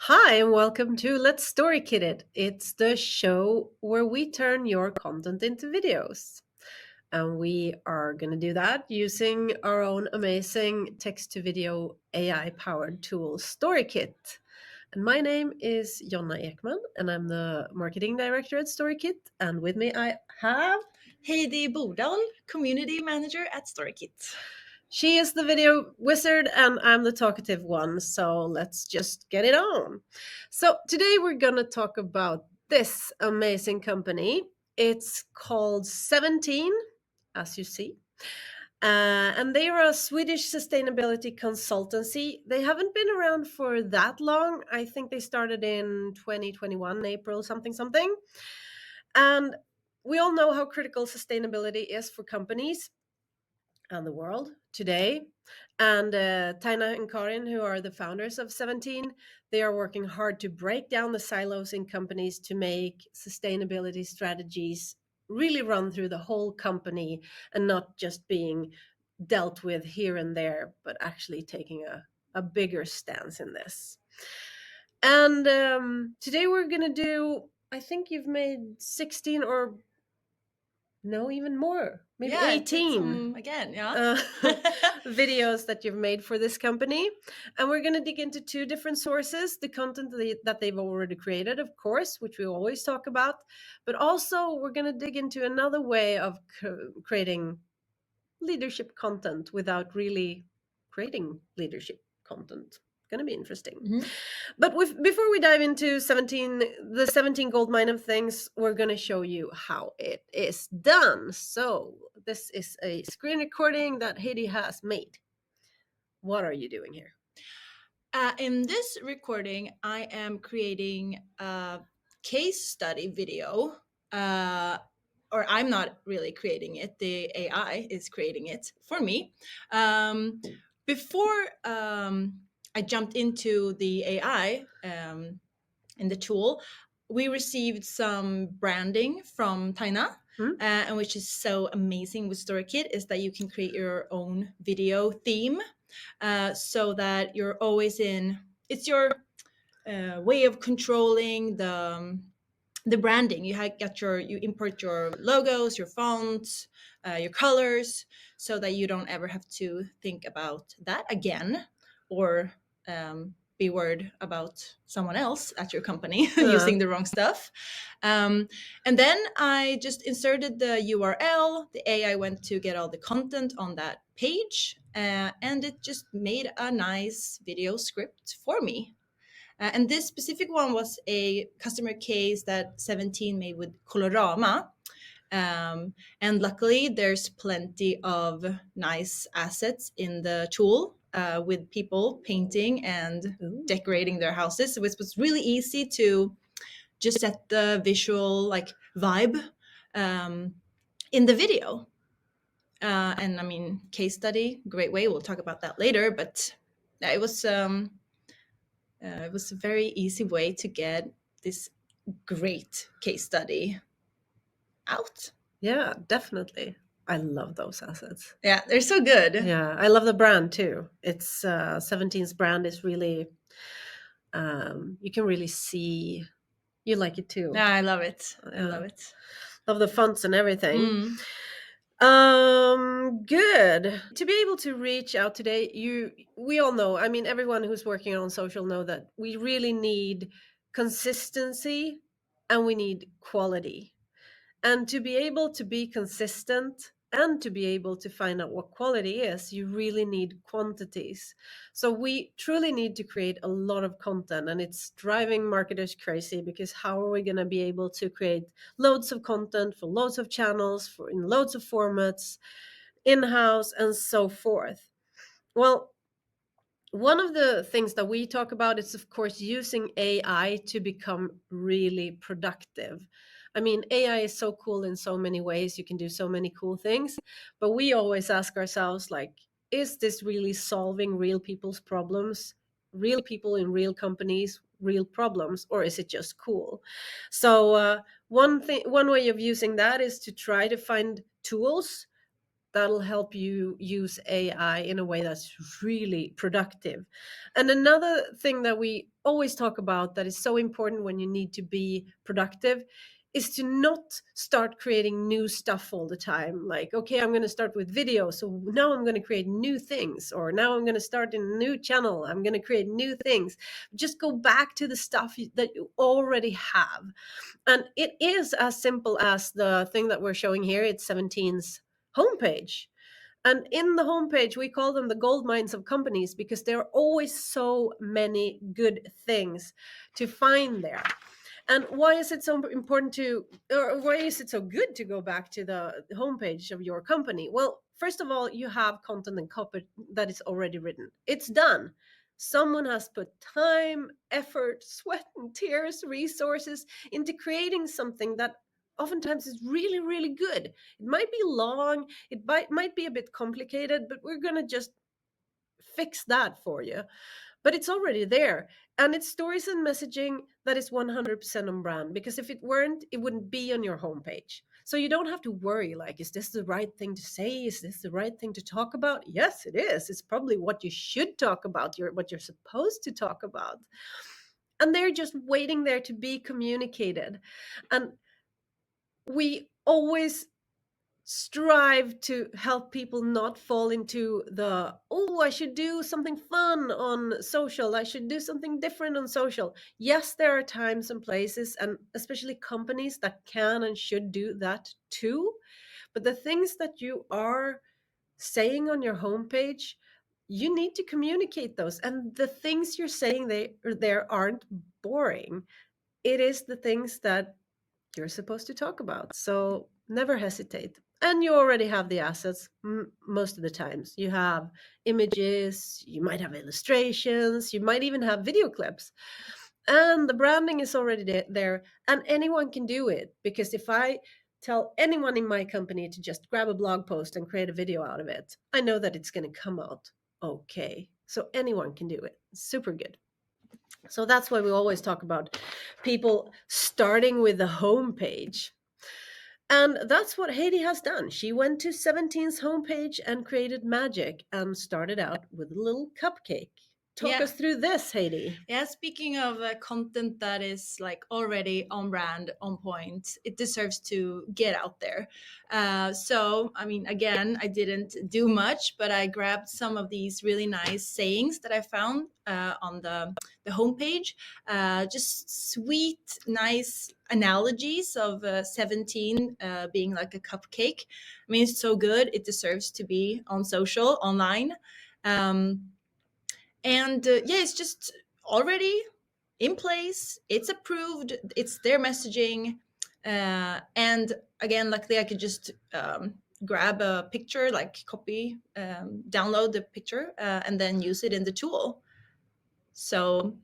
Hi, and welcome to Let's Storykit It. It's the show where we turn your content into videos. And we are going to do that using our own amazing text to video AI powered tool, Storykit. And my name is Jonna Ekman, and I'm the marketing director at Storykit. And with me, I have. Heidi Bordal, Community Manager at Storykit. She is the video wizard and I'm the talkative one. So let's just get it on. So today we're going to talk about this amazing company. It's called 17, as you see. And they are a Swedish sustainability consultancy. They haven't been around for that long. I think they started in 2021, April, something. And we all know how critical sustainability is for companies and the world today. And Taina and Karin, who are the founders of 17, they are working hard to break down the silos in companies to make sustainability strategies really run through the whole company and not just being dealt with here and there, but actually taking a bigger stance in this. And today we're going to do, I think you've made 16 or no, even more, maybe 18 videos that you've made for this company. And we're going to dig into two different sources: the content that they've already created, of course, which we always talk about, but also we're going to dig into another way of creating leadership content without really creating leadership content. Going to be interesting. Mhm. But before we dive into the 17 gold mine of things, we're going to show you how it is done. So this is a screen recording that Heidi has made. What are you doing here? In this recording, I am creating a case study video. Or I'm not really creating it. The AI is creating it for me. Before I jumped into the AI in the tool, we received some branding from Taina. And which is so amazing with Storykit is that you can create your own video theme, so that you're always in. It's your way of controlling the branding. You import your logos, your fonts, your colors, so that you don't ever have to think about that again, or be worried about someone else at your company using the wrong stuff. And then I just inserted the URL. The AI went to get all the content on that page, and it just made a nice video script for me. And this specific one was a customer case that 17 made with Colorama. And luckily, there's plenty of nice assets in the tool, with people painting and decorating their houses. So it was really easy to just set the visual vibe in the video. And I mean, case study, great way. We'll talk about that later. But it was a very easy way to get this great case study out. Yeah, definitely. I love those assets. Yeah, they're so good. Yeah, I love the brand too. It's 17's brand is really, you can really see you like it too. Yeah, I love it. I love it. Love the fonts and everything. Mm. Good. To be able to reach out today, we all know, I mean, everyone who's working on social know that we really need consistency and we need quality. And to be able to be consistent and to be able to find out what quality is, you really need quantities. So we truly need to create a lot of content, and it's driving marketers crazy, because how are we going to be able to create loads of content for loads of channels, in loads of formats, in-house, and so forth? Well, one of the things that we talk about is, of course, using AI to become really productive. I mean, AI is so cool in so many ways. You can do so many cool things, but we always ask ourselves, like, is this really solving real people's problems, real people in real companies, real problems, or is it just cool? So one way of using that is to try to find tools that'll help you use AI in a way that's really productive. And another thing that we always talk about that is so important when you need to be productive is to not start creating new stuff all the time. Like, okay, I'm going to start with video. So now I'm going to create new things, or now I'm going to start in a new channel. I'm going to create new things. Just go back to the stuff that you already have. And it is as simple as the thing that we're showing here. It's 17's homepage. And in the homepage, we call them the gold mines of companies because there are always so many good things to find there. And why is it so important to, or why is it so good to go back to the homepage of your company? Well, first of all, you have content and copy that is already written. It's done. Someone has put time, effort, sweat, and tears, resources into creating something that oftentimes is really, really good. It might be long, it might be a bit complicated, but we're going to just fix that for you. But it's already there. And it's stories and messaging that is 100% on brand, because if it weren't, it wouldn't be on your homepage. So you don't have to worry, like, is this the right thing to say? Is this the right thing to talk about? Yes, it is. It's probably what you should talk about, what you're supposed to talk about. And they're just waiting there to be communicated. And we always strive to help people not fall into the, oh, I should do something fun on social, I should do something different on social. Yes, there are times and places, and especially companies, that can and should do that too. But the things that you are saying on your homepage, you need to communicate those. And the things you're saying there aren't boring. It is the things that you're supposed to talk about. So never hesitate. And you already have the assets most of the times. You have images, you might have illustrations, you might even have video clips. And the branding is already there, and anyone can do it. Because if I tell anyone in my company to just grab a blog post and create a video out of it, I know that it's going to come out okay. So anyone can do it. Super good. So that's why we always talk about people starting with the homepage. And that's what Heidi has done. She went to 17's homepage and created magic and started out with a little cupcake. Talk us through this, Heidi. Yeah, speaking of content that is like already on brand, on point, it deserves to get out there. So, I mean, again, I didn't do much, but I grabbed some of these really nice sayings that I found on the homepage. Just sweet, nice analogies of 17 being like a cupcake. I mean, it's so good. It deserves to be on social, online. And yeah, it's just already in place. It's approved. It's their messaging. And again, luckily, I could just grab a picture, like copy, download the picture, and then use it in the tool. So,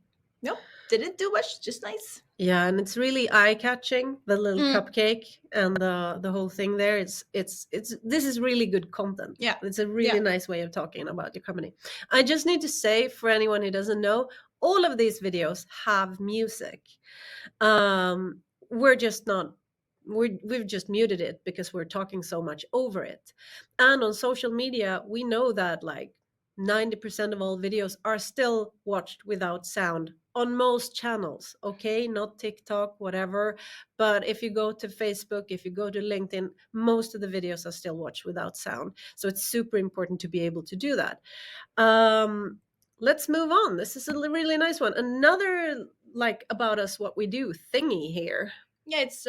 no, didn't do much. Just nice. Yeah, and it's really eye-catching, the little cupcake and the whole thing there. It's this is really good content. Yeah. It's a really nice way of talking about your company. I just need to say, for anyone who doesn't know, all of these videos have music. We're just not we've just muted it because we're talking so much over it. And on social media, we know that like 90% of all videos are still watched without sound on most channels. Okay, not TikTok, whatever. But if you go to Facebook, if you go to LinkedIn, most of the videos are still watched without sound. So it's super important to be able to do that. Let's move on. This is a really nice one. Another like about us, what we do thingy here. Yeah, it's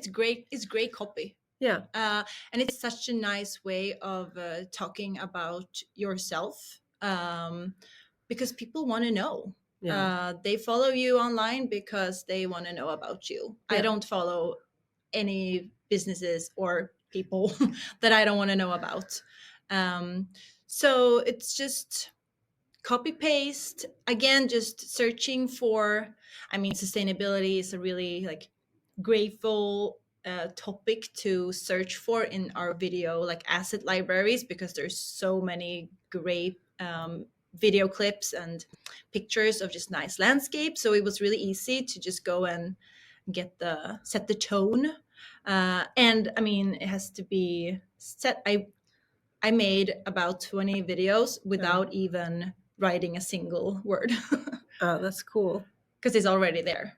great. It's great copy. Yeah. And it's such a nice way of talking about yourself, because people want to know. Yeah. They follow you online because they want to know about you. Yeah. I don't follow any businesses or people that I don't want to know about. So it's just copy paste. Again, just searching for, I mean, sustainability is a really like grateful topic to search for in our video like asset libraries, because there's so many great video clips and pictures of just nice landscapes. So it was really easy to just go and set the tone. And I mean, it has to be I made about 20 videos without even writing a single word Oh, that's cool. because it's already there.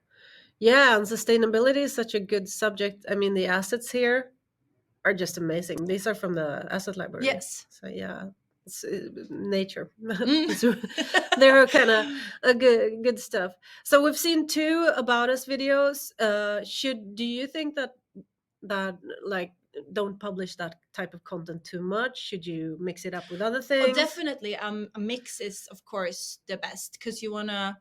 Yeah, and sustainability is such a good subject. I mean, the assets here are just amazing. These are from the asset library. Yes. So yeah, it's nature. Mm. They're kind of a good stuff. So we've seen 2 about us videos. Do you think that like don't publish that type of content too much? Should you mix it up with other Oh, things? definitely. A mix is, of course, the best because you want to,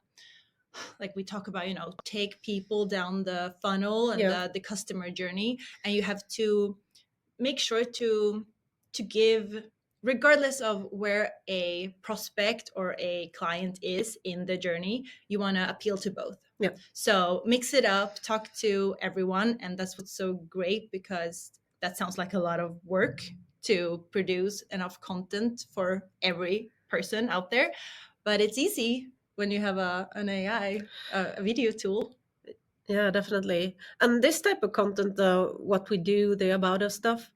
like we talk about, take people down the funnel and Yeah. the customer journey, and you have to make sure to give, regardless of where a prospect or a client is in the journey, you want to appeal to both. Yeah. So mix it up, talk to everyone, and that's what's so great, because that sounds like a lot of work to produce enough content for every person out there, but it's easy when you have an AI, a video tool. Yeah, definitely. And this type of content, though, what we do, the about us stuff,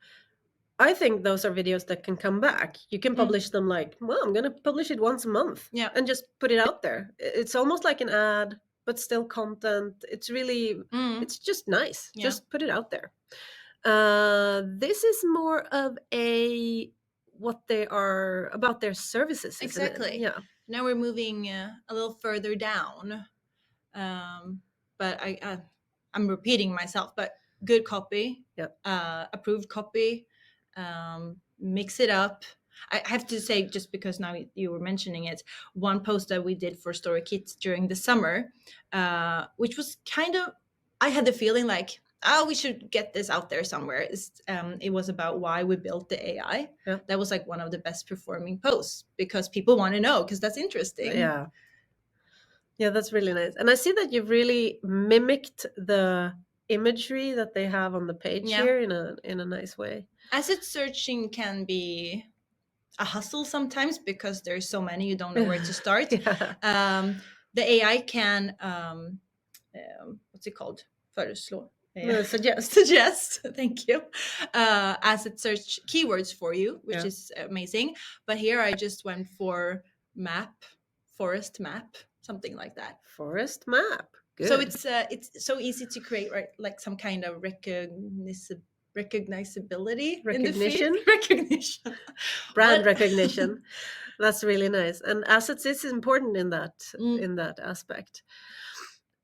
I think those are videos that can come back. You can publish them like, well, I'm going to publish it once a month Yeah. and just put it out there. It's almost like an ad, but still content. It's really, it's just nice. Yeah. Just put it out there. This is more of what they are about their services, isn't it? Exactly. Yeah. Now we're moving a little further down, but I'm repeating myself. But good copy, approved copy, mix it up. I have to say, just because now you were mentioning it, one post that we did for Storykit during the summer, which was kind of, I had the feeling like, oh, we should get this out there somewhere. It was about why we built the AI. Yeah. That was like one of the best performing posts because people want to know, because that's interesting. Yeah. Yeah, that's really nice. And I see that you've really mimicked the imagery that they have on the page here in a nice way. Asset searching can be a hustle sometimes because there's so many, you don't know where to start. The AI can what's it called? Föreslå. Suggest. Thank you. Asset search keywords for you, which is amazing. But here I just went for forest map, something like that. Forest map. Good. So it's so easy to create, right? Like some kind of recognizability in the feed. Recognition. Brand recognition. That's really nice. And assets is important in that aspect.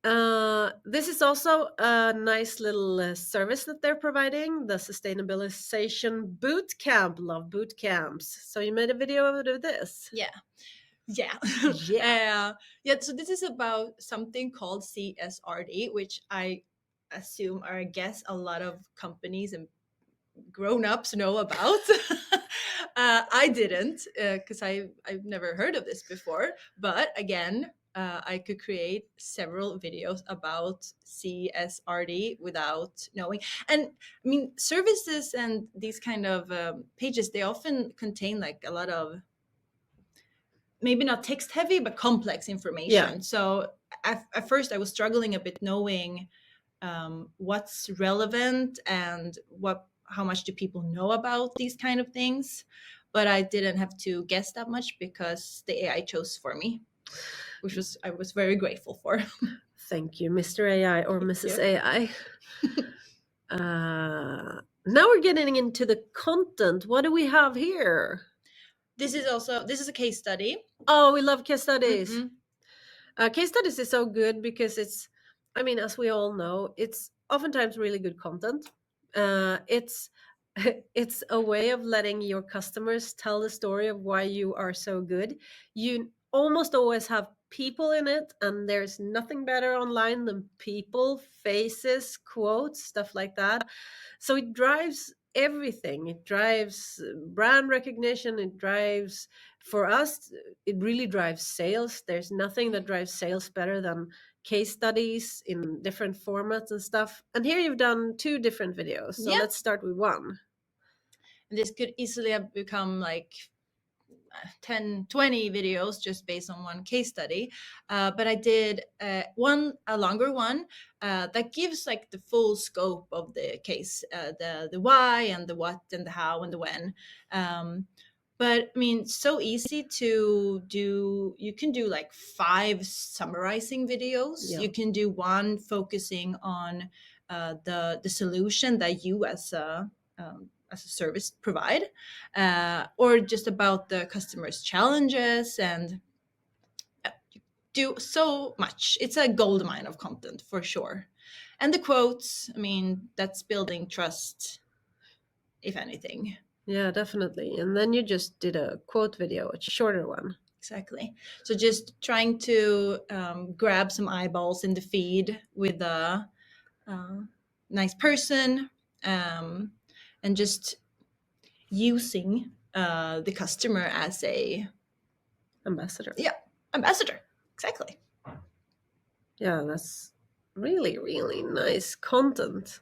This is also a nice little service that they're providing, the sustainabilization boot camp. Love boot camps. So you made a video out of this. Yeah. So this is about something called CSRD, which I assume, or I guess, a lot of companies and grown-ups know about. I didn't, because I've never heard of this before. But again, I could create several videos about CSRD without knowing. And I mean, services and these kind of pages, they often contain like a lot of, maybe not text heavy, but complex information. So at first I was struggling a bit knowing what's relevant and how much do people know about these kind of things. But I didn't have to guess that much because the AI chose for me, which I was very grateful for. Thank you, Mr. AI or Mrs. AI. Now we're getting into the content. What do we have here? This is a case study. Oh, we love case studies. Case studies is so good because it's, I mean, as we all know, it's oftentimes really good content. It's it's a way of letting your customers tell the story of why you are so good. You almost always have people in it, and there's nothing better online than people, faces, quotes, stuff like that. So it drives everything. It drives brand recognition. It drives, for us, it really drives sales. There's nothing that drives sales better than case studies in different formats and stuff. And here you've done 2 different videos. So let's start with one. This could easily have become like 10, 20 videos just based on one case study. But I did a longer one that gives like the full scope of the case, the why and the what and the how and the when. But I mean, so easy to do. You can do like 5 summarizing videos. Yeah. You can do one focusing on the solution that you as a service provide, or just about the customer's challenges, and do so much. It's a gold mine of content for sure. And the quotes, I mean, that's building trust, if anything. Yeah, definitely. And then you just did a quote video, a shorter one. Exactly. So just trying to grab some eyeballs in the feed with a nice person, and just using the customer as a Ambassador. ambassador. Exactly. Yeah, that's really, really nice content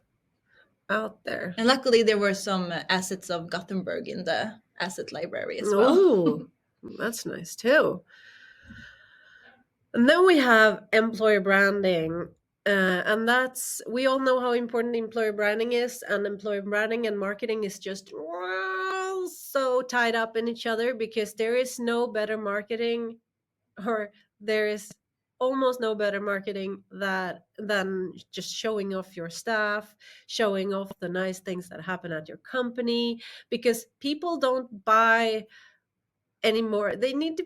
out there. And luckily, there were some assets of Gothenburg in the asset library as well. Oh, that's nice too. And then we have employer branding. And that's, we all know how important employer branding is, and employer branding and marketing is just so tied up in each other, because there is no better marketing, or there is almost no better marketing than just showing off your staff, showing off the nice things that happen at your company, because people don't buy anymore. They need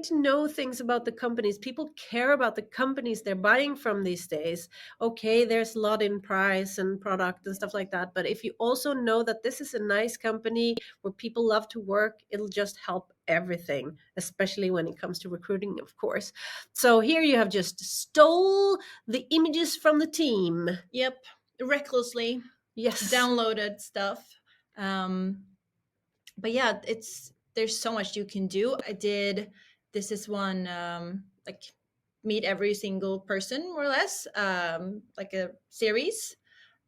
to know things about the companies. People care about the companies they're buying from these days. Okay, there's a lot in price and product and stuff like that, but if you also know that this is a nice company where people love to work, it'll just help everything, especially when it comes to recruiting, of course. So here you have just stole the images from the team. Yep, recklessly Yes. downloaded stuff. But yeah, there's so much you can do. This is one, like meet every single person more or less, like a series.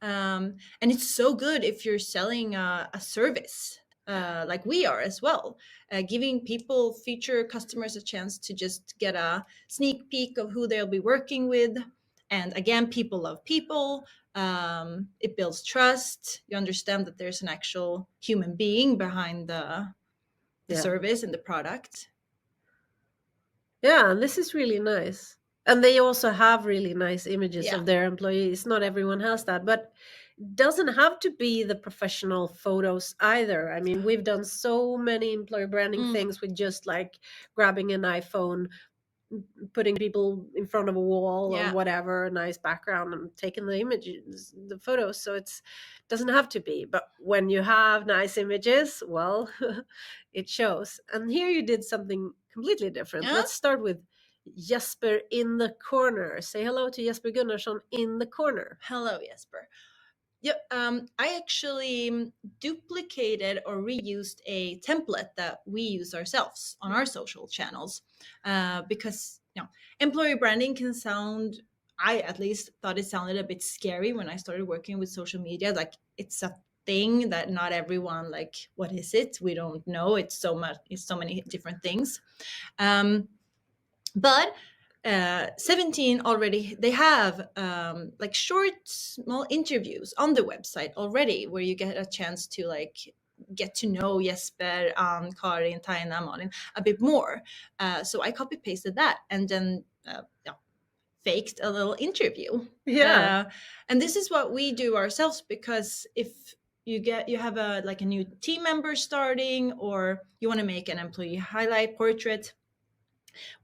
And it's so good if you're selling a service, like we are as well, giving people, future customers, a chance to just get a sneak peek of who they'll be working with. And again, people love people. It builds trust. You understand that there's an actual human being behind the Yeah. service and the product. Yeah, and this is really nice. And they also have really nice images Yeah. of their employees. Not everyone has that, but it doesn't have to be the professional photos either. I mean, we've done so many employer branding things with just like grabbing an iPhone, putting people in front of a wall or Yeah. whatever, a nice background, and taking the images, the photos. So it doesn't have to be, but when you have nice images, well, it shows. And here you did something completely different. Yeah. Let's start with Jesper in the corner. Say hello to Jesper Gunnarsson in the corner. Hello, Jesper. Yep. I actually duplicated or reused a template that we use ourselves on our social channels, because employer branding can sound. I at least thought it sounded a bit scary when I started working with social media. Like, it's a thing that not everyone, like, what is it? We don't know. It's so much. It's so many different things. But 17 already, they have like short small interviews on the website already, where you get a chance to like get to know Jesper, Karin, Taina, Malin a bit more. So I copy pasted that, and then faked a little interview. Yeah. And this is what we do ourselves, because if you have a new team member starting, or you want to make an employee highlight portrait,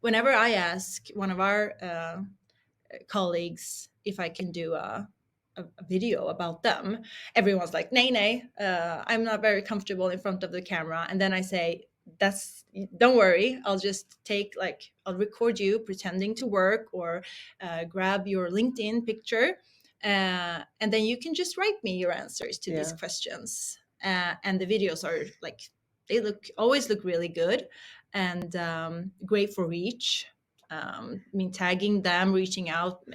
whenever I ask one of our colleagues if I can do a video about them, everyone's like, nay, I'm not very comfortable in front of the camera. And then I say, don't worry, I'll record you pretending to work, or grab your LinkedIn picture, and then you can just write me your answers to these questions. And the videos are like, they always look really good, and great for reach. I mean, tagging them, reaching out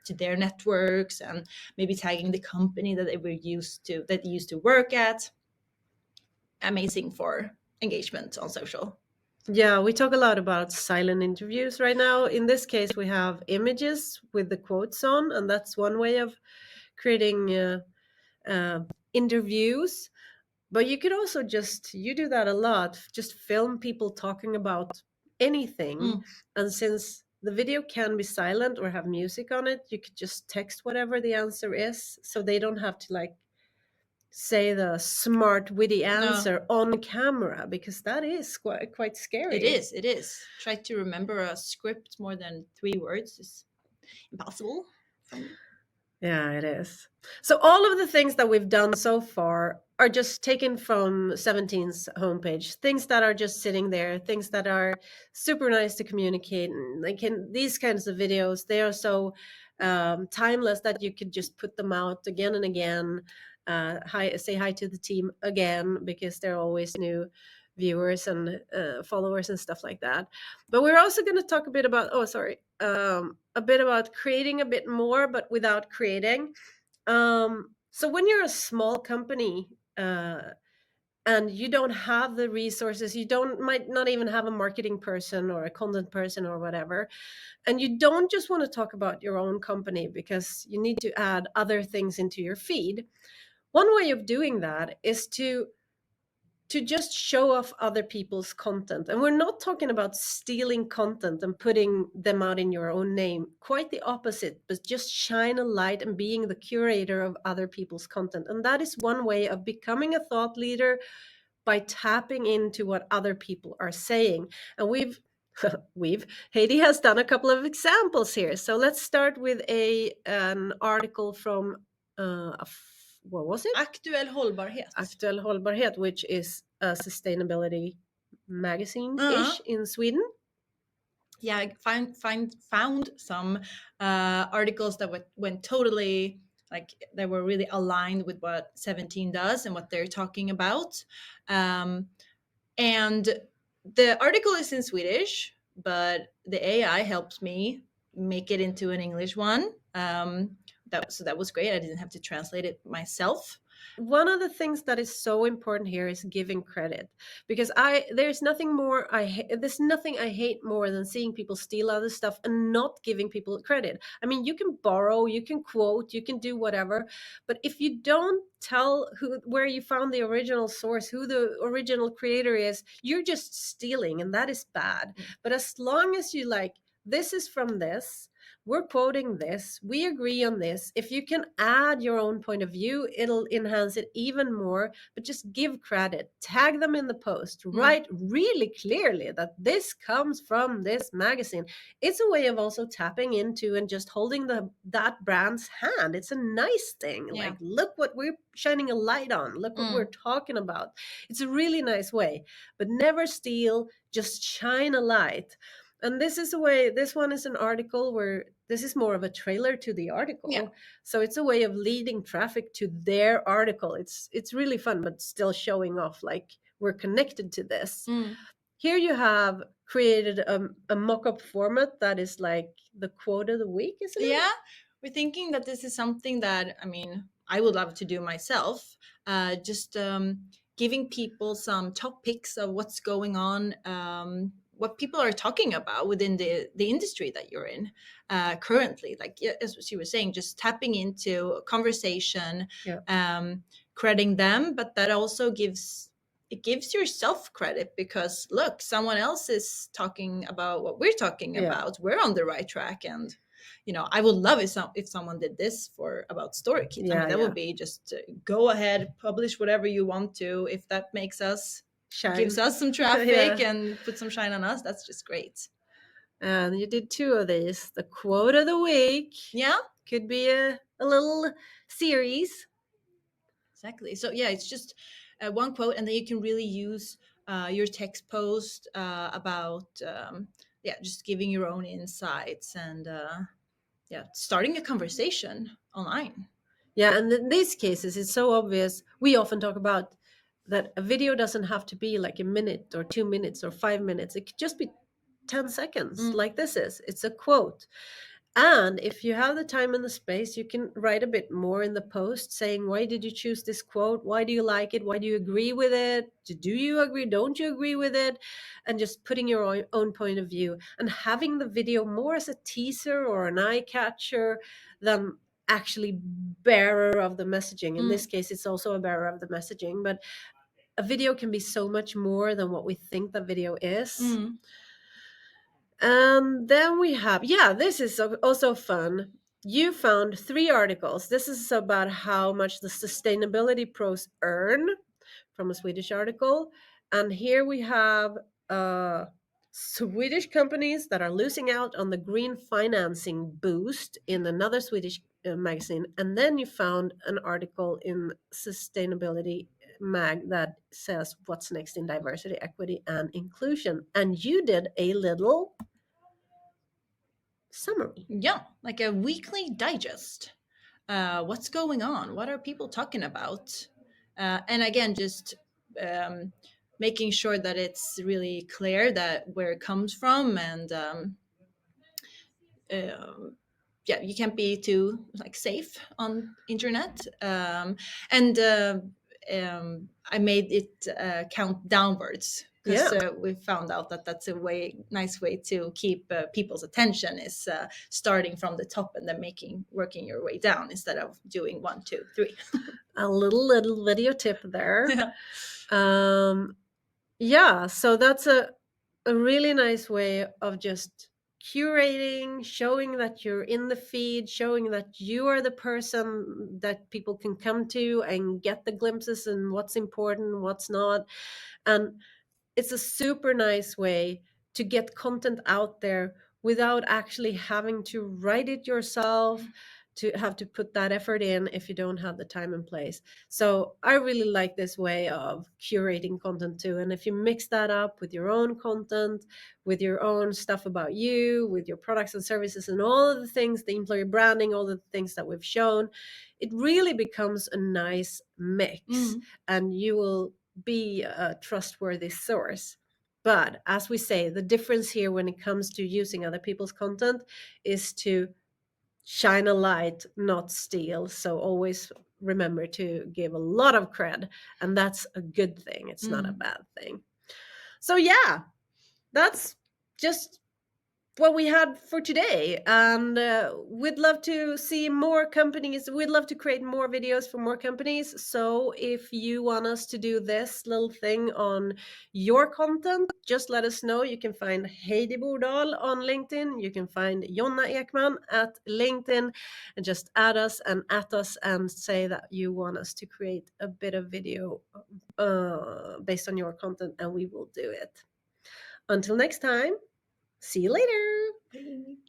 to their networks, and maybe tagging the company that they used to work at. Amazing for engagement on social. Yeah, we talk a lot about silent interviews right now. In this case, we have images with the quotes on, and that's one way of creating uh, interviews. But you could also just, you do that a lot, just film people talking about anything. Mm. And since the video can be silent or have music on it, you could just text whatever the answer is. So they don't have to like say the smart, witty No, answer on camera, because that is quite it scary. is. It is. Try to remember a script more than 3 words is impossible for me. Yeah, it is. So all of the things that we've done so far are just taken from 17's homepage. Things that are just sitting there, things that are super nice to communicate. And like in these kinds of videos, they are so timeless that you could just put them out again and again. Say hi to the team again, because there are always new viewers and followers and stuff like that. But we're also going to talk a bit about, oh, sorry, a bit about creating a bit more, but without creating. So when you're a small company, and you don't have the resources, you don't might not even have a marketing person or a content person or whatever, and you don't just want to talk about your own company because you need to add other things into your feed. One way of doing that is to just show off other people's content. And we're not talking about stealing content and putting them out in your own name. Quite the opposite, but just shine a light and being the curator of other people's content. And that is one way of becoming a thought leader, by tapping into what other people are saying. And we've Heidi has done a couple of examples here. So let's start with a an article from what was it? Aktuell hållbarhet. Aktuell Hållbarhet, which is a sustainability Uh, magazine-ish in Sweden. yeah, I found some articles that went totally, like, they were really aligned with what 17 does and what they're talking about. And the article is in Swedish, but the AI helps me make it into an English one. So that was great. I didn't have to translate it myself. One of the things that is so important here is giving credit, because there's nothing I hate more than seeing people steal other stuff and not giving people credit. I mean, you can borrow, you can quote, you can do whatever, but if you don't tell where you found the original source, who the original creator is, you're just stealing, and that is bad. But as long as you like, this is from this, we're quoting this, we agree on this. If you can add your own point of view, it'll enhance it even more. But just give credit, tag them in the post, write really clearly that this comes from this magazine. It's a way of also tapping into and just holding that brand's hand. It's a nice thing. Yeah. Like, look what we're shining a light on, look what we're talking about. It's a really nice way. But never steal, just shine a light. And this one is an article where this is more of a trailer to the article. Yeah. So it's a way of leading traffic to their article. It's really fun, but still showing off like we're connected to this. Here you have created a mock-up format that is like the quote of the week, isn't it? Yeah, we're thinking that this is something that, I mean, I would love to do myself. Just giving people some topics of what's going on, what people are talking about within the industry that you're in currently. Like, yeah, as she was saying, just tapping into a conversation, Yeah. crediting them, but that also gives yourself credit, because look, someone else is talking about what we're talking Yeah. about. We're on the right track. And I would love if someone did this about Storykit. I Yeah, mean, that yeah. would be just go ahead, publish whatever you want to. If that makes us Shine. gives us some traffic Yeah. and put some shine on us, that's just great. And you did 2 of these. The quote of the week. Yeah, Could be a little series. exactly. So yeah, it's just one quote, and then you can really use your text post about just giving your own insights and starting a conversation online. Yeah, and in these cases, it's so obvious. We often talk about that a video doesn't have to be like a minute or 2 minutes or 5 minutes. It could just be 10 seconds, like this is. It's a quote. And if you have the time and the space, you can write a bit more in the post saying, why did you choose this quote? Why do you like it? Why do you agree with it? Do you agree? Don't you agree with it? And just putting your own point of view and having the video more as a teaser or an eye catcher than actually bearer of the messaging. In this case, it's also a bearer of the messaging, but a video can be so much more than what we think the video is. And then we have, yeah, this is also fun. You found 3 articles. This is about how much the sustainability pros earn from a Swedish article. And here we have Swedish companies that are losing out on the green financing boost in another Swedish magazine. And then you found an article in Sustainability Mag that says what's next in diversity, equity, and inclusion. And you did a little summary. Yeah, like a weekly digest. What's going on? What are people talking about? And again, just making sure that it's really clear that where it comes from, and yeah, you can't be too like safe on internet. And I made it count downwards, because we found out that that's a nice way to keep people's attention, is starting from the top and then working your way down instead of doing 1, 2, 3. A little video tip there. Yeah, so that's a really nice way of just curating, showing that you're in the feed, showing that you are the person that people can come to and get the glimpses and what's important, what's not. And it's a super nice way to get content out there without actually having to write it yourself, to have to put that effort in if you don't have the time and place. So I really like this way of curating content too. And if you mix that up with your own content, with your own stuff about you, with your products and services and all of the things, the employer branding, all the things that we've shown, it really becomes a nice mix. And you will be a trustworthy source. But as we say, the difference here when it comes to using other people's content is to shine a light, not steal. So always remember to give a lot of cred, and that's a good thing. It's not a bad thing. So yeah, that's just what we had for today. And we'd love to see more companies. We'd love to create more videos for more companies. So if you want us to do this little thing on your content, just let us know. You can find Heidi Bordal on LinkedIn. You can find Jonna Ekman at LinkedIn, and just add us and at us and say that you want us to create a bit of video based on your content, and we will do it. Until next time. See you later. Bye.